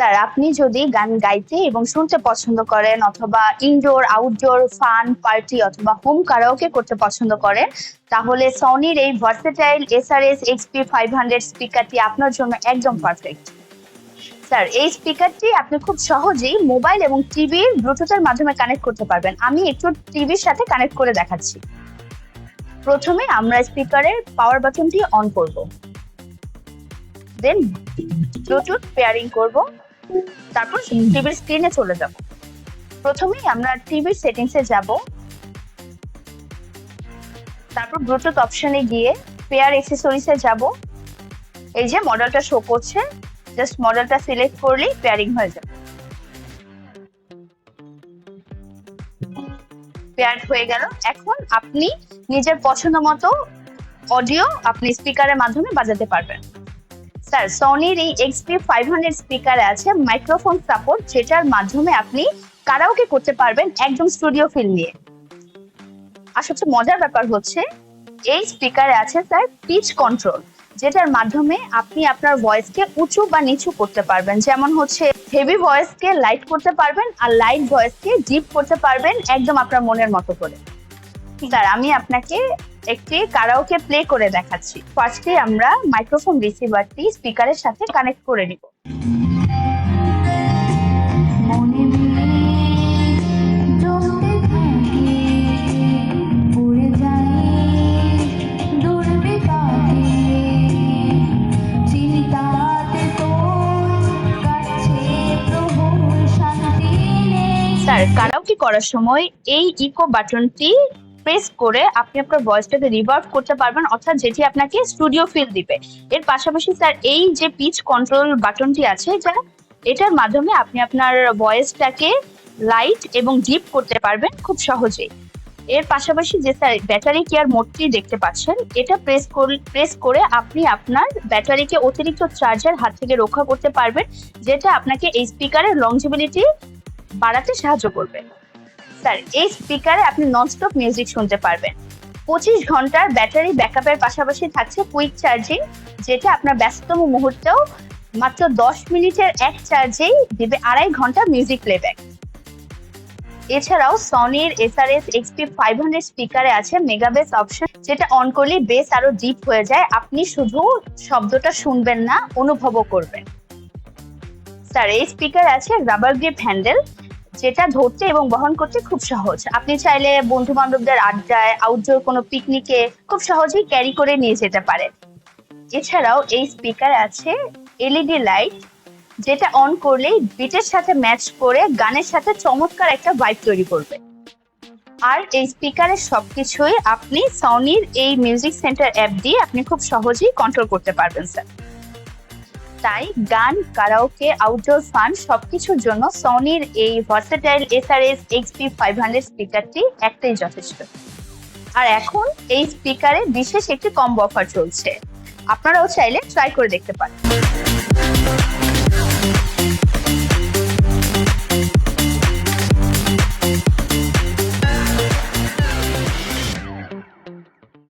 Sir, আপনি যদি গান গাইতে এবং শুনতে পছন্দ করেন অথবা ইনডোর আউটডোর ফান পার্টি অথবা হোম কারাওকে করতে পছন্দ করেন, তাহলে সনির এই ভার্সেটাইল এসআরএস এক্সপি 500 স্পিকারটি আপনার জন্য একদম পারফেক্ট। স্যার, এই স্পিকারটি আপনি খুব সহজেই মোবাইল এবং টিভির ব্লুটুথের মাধ্যমে কানেক্ট করতে পারবেন। আমি একটু টিভির সাথে কানেক্ট করে দেখাচ্ছি। প্রথমে আমরা স্পিকারের পাওয়ার বাটনটি অন করব, দেন ব্লুটুথ পেয়ারিং করব, তারপর টিভির স্ক্রিনে চলে যাব। প্রথমেই আমরা টিভির সেটিংসে যাব, তারপর ব্লুটুথ অপশনে গিয়ে পেয়ার অ্যাক্সেসরিজে যাব। এই যে মডেলটা শো করছে, জাস্ট মডেলটা সিলেক্ট করলেই পেয়ারিং হয়ে যাবে। পেয়ার হয়ে গেল। এখন আপনি নিজের পছন্দ মতো অডিও আপনি স্পিকারের মাধ্যমে বাজাতে পারবেন। স্যার, সনির এই এক্সপি 500 স্পিকারে আছে মাইক্রোফোন সাপোর্ট, যেটার মাধ্যমে আপনি কারাওকে করতে পারবেন একদম স্টুডিও ফিল নিয়ে। আর সবচেয়ে মজার ব্যাপার হচ্ছে এই স্পিকারে আছে স্যার পিচ কন্ট্রোল, যেটার মাধ্যমে আপনি আপনার ভয়েসকে উঁচু বা নিচু করতে পারবেন। যেমন হচ্ছে হেভি ভয়েসকে লাইট করতে পারবেন আর লাইট ভয়েসকে ডিপ করতে পারবেন একদম আপনার মনের মতো করে। স্যার, আমি আপনাকে একটি কারাওকে প্লে করে দেখাচ্ছি। ফার্স্টে আমরা মাইক্রোফোন রিসিভারটি স্পিকারের সাথে কানেক্ট করে নিব। স্যার, কারাওকে করার সময় এই ইকো বাটনটি প্রেস করে আপনি আপনার ভয়েসটাকে রিভার্ব করতে পারবেন, অর্থাৎ যেটি আপনাকে স্টুডিও ফিল দিবে। এর পাশাপাশি স্যার এই যে পিচ কন্ট্রোল বাটনটি আছে, এটার মাধ্যমে আপনি আপনার ভয়েসটাকে লাইট এবং ডিপ করতে পারবেন খুব সহজেই। এর পাশাপাশি যে স্যার ব্যাটারি কেয়ার মোডটি দেখতে পাচ্ছেন, এটা প্রেস করে আপনি আপনার ব্যাটারিকে অতিরিক্ত চার্জের হাত থেকে রক্ষা করতে পারবেন, যেটা আপনাকে এই স্পিকারের লংজিবিলিটি বাড়াতে সাহায্য করবে। স্যার, এই স্পিকারে আপনি ননস্টপ মিউজিক শুনতে পারবেন। 25 ঘন্টার ব্যাটারি ব্যাকআপের পাশাপাশি থাকছে কুইক চার্জিং, যেটা আপনার ব্যস্ততম মুহূর্তেও মাত্র 10 মিনিটের এক চার্জেই দিবে 2.5 ঘন্টা মিউজিক প্লেব্যাক। এছাড়াও সনির এসআরএস এক্সপি 500 স্পিকারে আছে মেগা বেস অপশন, যেটা অন করলে বেস আরো ডিপ হয়ে যায়। আপনি শুধু শব্দটা শুনবেন না, অনুভবও করবেন। স্যার, এই স্পিকার আছে রাবার গ্রিপ হ্যান্ডেল, যেটা ধরতে এবং বহন করতে খুব সহজ। আপনি চাইলে বন্ধু বান্ধবদের আড্ডায়, আউটডোর কোনো পিকনিকে খুব সহজেই ক্যারি করে নিয়ে যেতে পারেন। এছাড়াও এই স্পিকার আছে এলইডি লাইট, যেটা অন করলেই বিটের সাথে ম্যাচ করে গানের সাথে চমৎকার একটা ভাইব তৈরি করবে। আর এই স্পিকারের সবকিছুই আপনি সনির এই মিউজিক সেন্টার অ্যাপ দিয়ে আপনি খুব সহজেই কন্ট্রোল করতে পারবেন স্যার। তাই গান, কারাওকে, আউটডোর ফান সবকিছুর জন্য সনির এই ভার্সেটাইল এসআরএস এক্সপি 500 স্পিকারটি একটাই যথেষ্ট। আর এখন এই স্পিকারে বিশেষ একটি কম্বো অফার চলছে, আপনারাও চাইলে ট্রাই করে দেখতে পারেন।